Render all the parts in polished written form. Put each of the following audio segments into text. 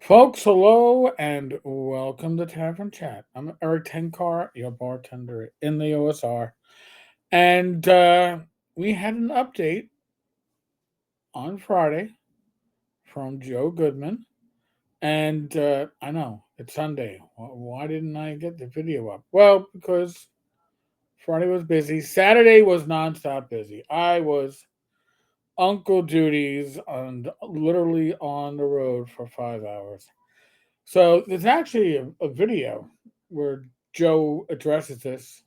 Folks, hello and welcome to Tavern Chat. I'm Eric Tenkar, your bartender in the OSR. And we had an update on Friday from Joe Goodman. And I know, it's Sunday. Why didn't I get the video up? Well, because Friday was busy. Saturday was nonstop busy. I was uncle duties and literally on the road for 5 hours. So there's actually a video where Joe addresses this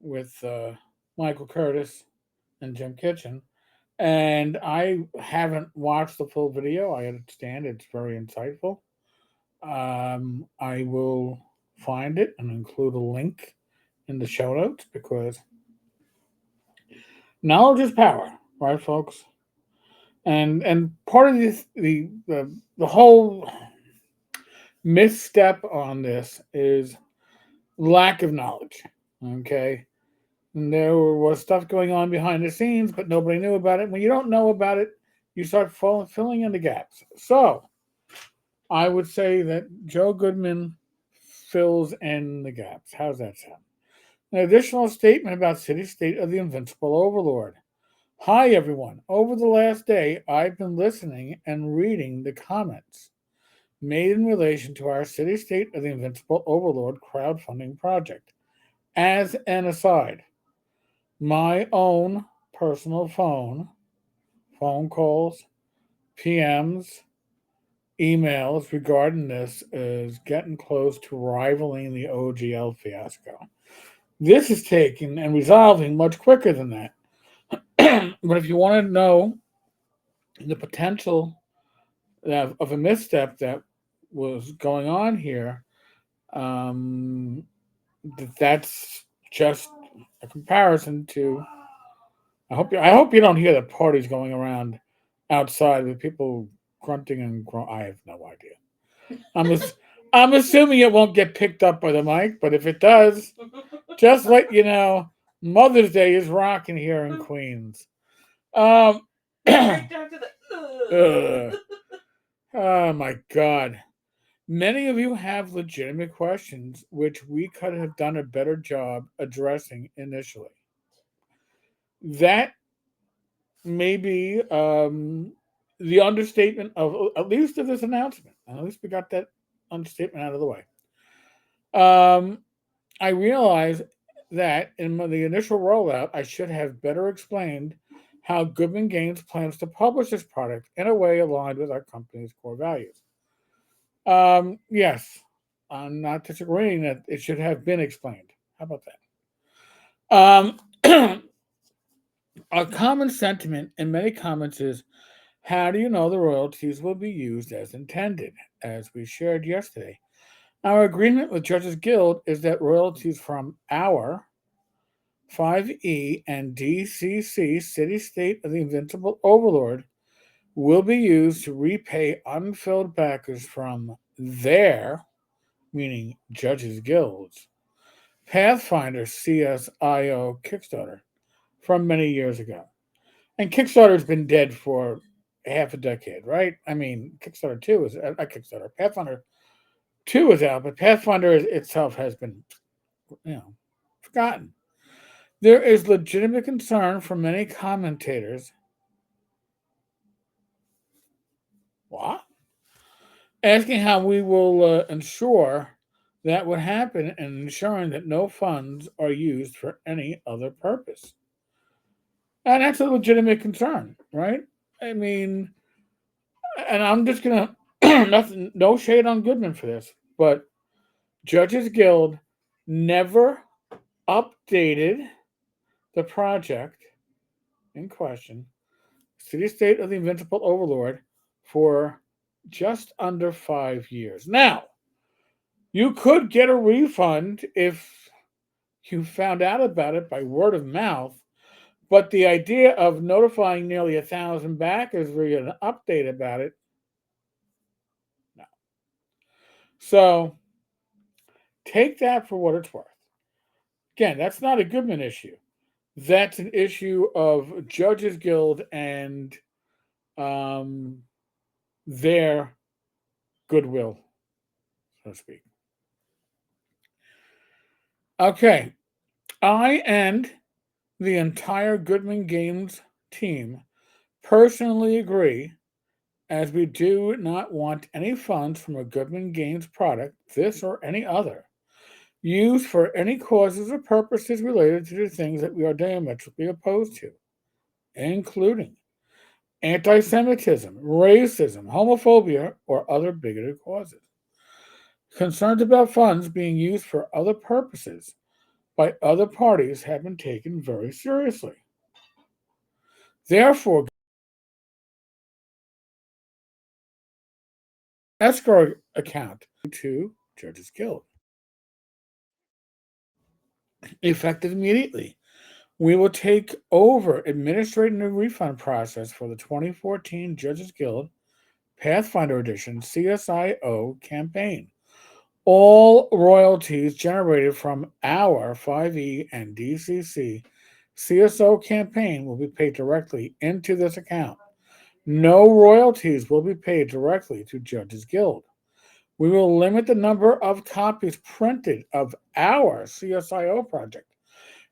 with Michael Curtis and Jim Kitchen. And I haven't watched the full video. I understand it's very insightful. I will find it and include a link in the show notes because knowledge is power, right, folks? And part of this the whole misstep on this is lack of knowledge. Okay. And there was stuff going on behind the scenes, but nobody knew about it. When you don't know about it, you start filling in the gaps. So I would say that Joe Goodman fills in the gaps. How's that sound? An additional statement about City State of the Invincible Overlord. Hi, everyone. Over the last day, I've been listening and reading the comments made in relation to our City State of the Invincible Overlord crowdfunding project. As an aside, my own personal phone calls, PMs, emails regarding this is getting close to rivaling the OGL fiasco. This is taking and resolving much quicker than that. But if you want to know the potential of a misstep that was going on here, um, that's just a comparison to. I hope you don't hear the parties going around outside with people grunting and I have no idea. I'm ass- I'm assuming it won't get picked up by the mic, but if it does, just let you know, Mother's Day is rocking here in Queens. Um, Right ugh, down to the. oh my God. Many of you have legitimate questions, which we could have done a better job addressing initially. That may be the understatement of at least of this announcement. At least we got that understatement out of the way. Um, I realize that in the initial rollout, I should have better explained how Goodman Games plans to publish this product in a way aligned with our company's core values. Yes, I'm not disagreeing that it should have been explained. How about that? A common sentiment in many comments is, how do you know the royalties will be used as intended? As we shared yesterday, our agreement with Judges Guild is that royalties from our 5E and DCC City State of the Invincible Overlord will be used to repay unfilled backers from their, meaning Judges Guilds, Pathfinder CSIO Kickstarter from many years ago. And Kickstarter's been dead for half a decade, right? I mean, Kickstarter 2 is not Kickstarter. Pathfinder 2 is out, but Pathfinder itself has been, forgotten. There is legitimate concern from many commentators. What? Asking how we will ensure that would happen and ensuring that no funds are used for any other purpose. And that's a legitimate concern, right? I mean, and I'm just gonna nothing, no shade on Goodman for this, but Judges Guild never updated the project in question, City State of the Invincible Overlord, for just under 5 years. Now, you could get a refund if you found out about it by word of mouth, but the idea of notifying nearly 1,000 backers via an update about it, no. So take that for what it's worth. Again, that's not a Goodman issue. That's an issue of Judges Guild and um, their goodwill, so to speak. Okay, I and the entire Goodman Games team personally agree, as we do not want any funds from a Goodman Games product, this or any other, used for any causes or purposes related to the things that we are diametrically opposed to, including anti Semitism, racism, homophobia, or other bigoted causes. Concerns about funds being used for other purposes by other parties have been taken very seriously. Therefore, escrow account to Judges Guild, effective immediately. We will take over administrating the refund process for the 2014 Judges Guild Pathfinder Edition CSIO campaign. All royalties generated from our 5e and DCC CSO campaign will be paid directly into this account. No royalties will be paid directly to Judges Guild. We will limit the number of copies printed of our CSIO project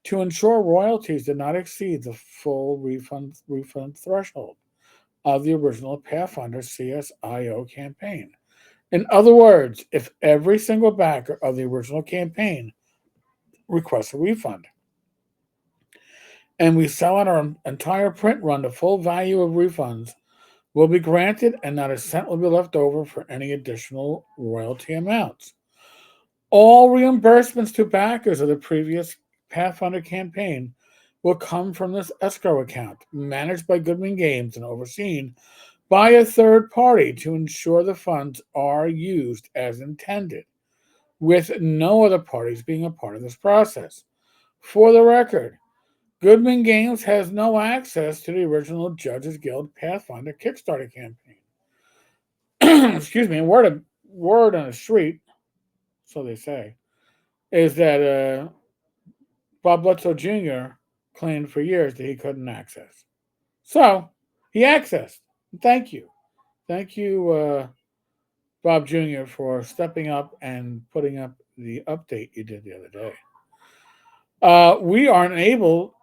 to ensure royalties did not exceed the full refund threshold of the original Pathfinder CSIO campaign. In other words, if every single backer of the original campaign requests a refund, and we sell out our entire print run, the full value of refunds will be granted and not a cent will be left over for any additional royalty amounts. All reimbursements to backers of the previous Pathfinder campaign will come from this escrow account, managed by Goodman Games and overseen by a third party to ensure the funds are used as intended, with no other parties being a part of this process. For the record, Goodman Games has no access to the original Judges Guild Pathfinder Kickstarter campaign. Excuse me, word on the street, so they say, is that Bob Bledsoe Jr. claimed for years that he couldn't access. So he accessed. Thank you. Thank you, Bob Jr., for stepping up and putting up the update you did the other day. We are unable,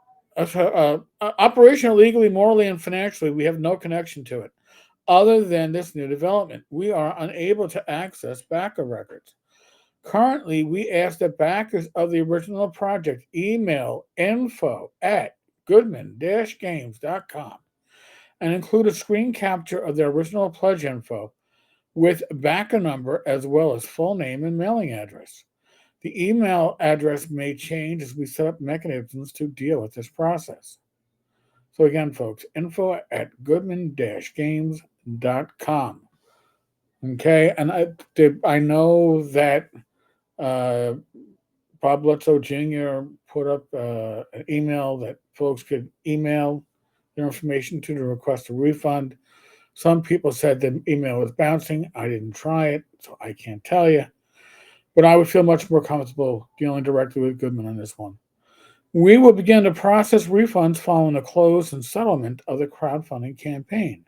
operational, legally, morally, and financially, we have no connection to it other than this new development. We are unable to access backer records. Currently, we ask that backers of the original project email info@goodman-games.com and include a screen capture of their original pledge info with backer number as well as full name and mailing address. The email address may change as we set up mechanisms to deal with this process. So again, folks, info@goodman-games.com. Okay, and I know that Bob Bledsoe Jr. put up an email that folks could email their information to request a refund. Some people said the email was bouncing. I didn't try it, so I can't tell you. But I would feel much more comfortable dealing directly with Goodman on this one. We will begin to process refunds following the close and settlement of the crowdfunding campaign.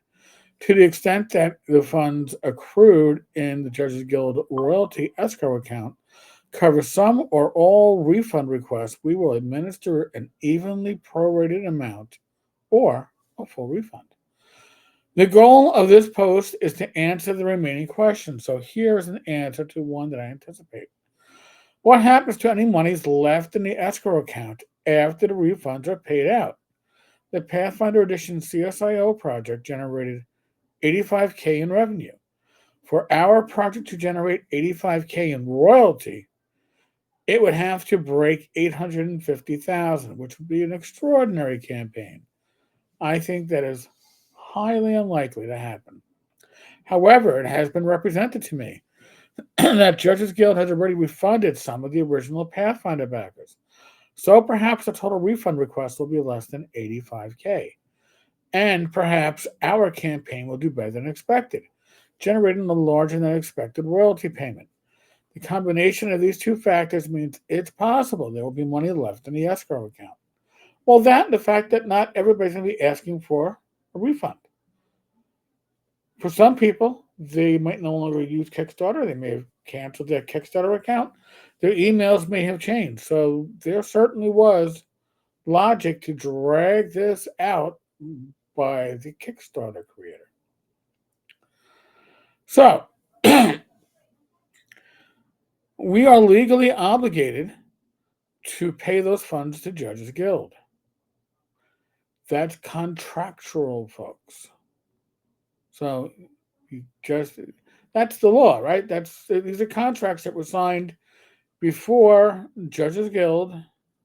To the extent that the funds accrued in the Judges Guild royalty escrow account cover some or all refund requests, we will administer an evenly prorated amount or a full refund. The goal of this post is to answer the remaining questions. So here is an answer to one that I anticipate. What happens to any monies left in the escrow account after the refunds are paid out? The Pathfinder Edition CSIO project generated $85K in revenue. For our project to generate $85K in royalty, it would have to break $850,000, which would be an extraordinary campaign. I think that is highly unlikely to happen. However, it has been represented to me that Judges Guild has already refunded some of the original Pathfinder backers. So perhaps the total refund request will be less than $85K. And perhaps our campaign will do better than expected, generating a larger than expected royalty payment. The combination of these two factors means it's possible there will be money left in the escrow account. Well, that and the fact that not everybody's going to be asking for a refund. For some people, they might no longer use Kickstarter. They may have canceled their Kickstarter account. Their emails may have changed. So there certainly was logic to drag this out by the Kickstarter creator. So we are legally obligated to pay those funds to Judges Guild. That's contractual, folks. So you just that's the law, right? These are contracts that were signed before Judges Guild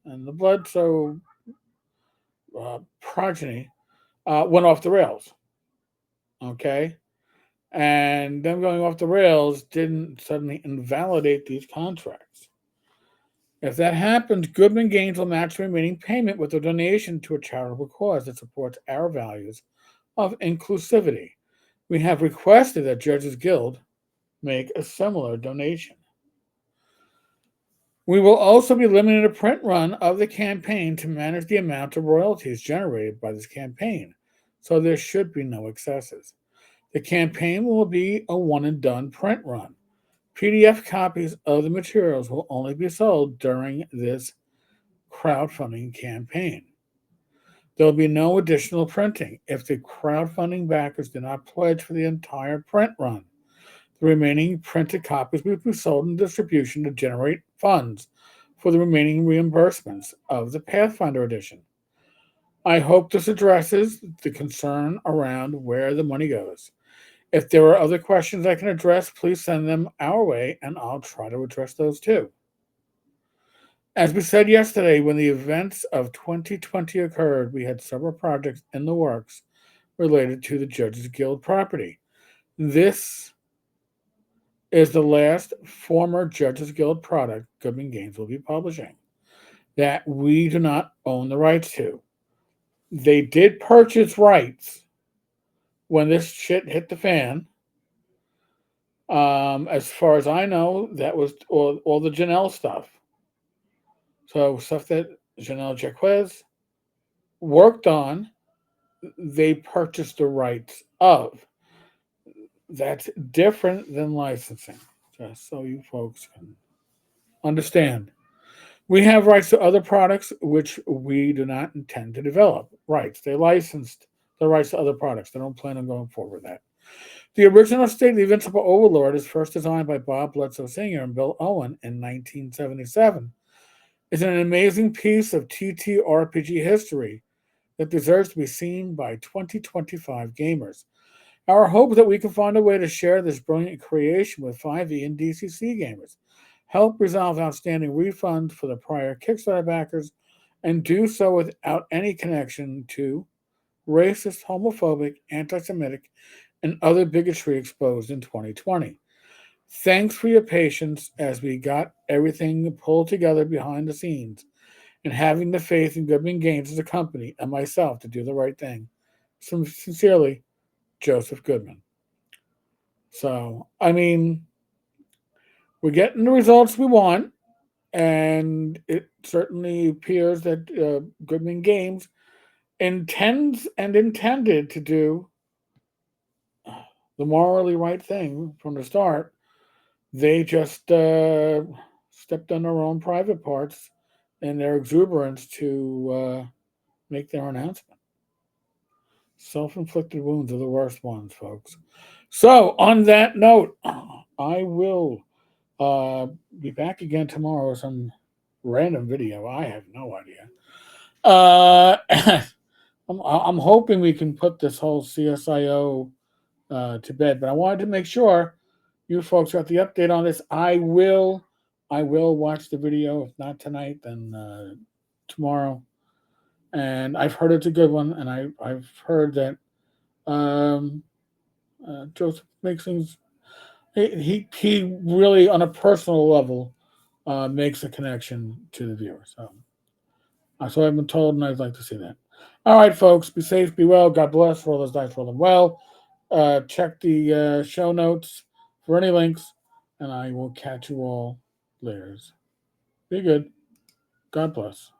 and the Bledsoe progeny went off the rails. Okay, and them going off the rails didn't suddenly invalidate these contracts. If that happens, Goodman Games will match the remaining payment with a donation to a charitable cause that supports our values of inclusivity. We have requested that Judges Guild make a similar donation. We will also be limiting a print run of the campaign to manage the amount of royalties generated by this campaign, so there should be no excesses. The campaign will be a one and done print run. PDF copies of the materials will only be sold during this crowdfunding campaign. There will be no additional printing if the crowdfunding backers do not pledge for the entire print run. The remaining printed copies will be sold in distribution to generate funds for the remaining reimbursements of the Pathfinder edition. I hope this addresses the concern around where the money goes. If there are other questions I can address, please send them our way and I'll try to address those too. As we said yesterday, when the events of 2020 occurred, we had several projects in the works related to the Judges Guild property. This is the last former Judges Guild product Goodman Games will be publishing that we do not own the rights to. They did purchase rights when this shit hit the fan. As far as I know, that was all the Janelle stuff. So stuff that Janelle Jaquez worked on, they purchased the rights of. That's different than licensing, just so you folks can understand. We have rights to other products which we do not intend to develop. Rights. They licensed the rights to other products. They don't plan on going forward with that. The original state of the Invincible Overlord is first designed by Bob Bledsoe Sr. and Bill Owen in 1977. It's an amazing piece of TTRPG history that deserves to be seen by 2025 gamers. Our hope is that we can find a way to share this brilliant creation with 5e and DCC gamers, help resolve outstanding refunds for the prior Kickstarter backers, and do so without any connection to racist, homophobic, anti Semitic, and other bigotry exposed in 2020. Thanks for your patience as we got everything pulled together behind the scenes and having the faith in Goodman Games as a company and myself to do the right thing. Sincerely, Joseph Goodman. So, I mean, we're getting the results we want, and it certainly appears that Goodman Games intends and intended to do the morally right thing from the start. They just stepped on their own private parts and their exuberance to make their announcement. Self-inflicted wounds are the worst ones, folks. So, on that note, I will be back again tomorrow with some random video. I have no idea. I'm hoping we can put this whole CSIO to bed, but I wanted to make sure you folks got the update on this. I will watch the video. If not tonight, then tomorrow. And I've heard it's a good one, and I've heard that Joseph makes things. He really, on a personal level, makes a connection to the viewer. So that's what I've been told, and I'd like to see that. All right, folks, be safe, be well. God bless. Roll those dice, roll them well. Check the show notes for any links, and I will catch you all later. Be good. God bless.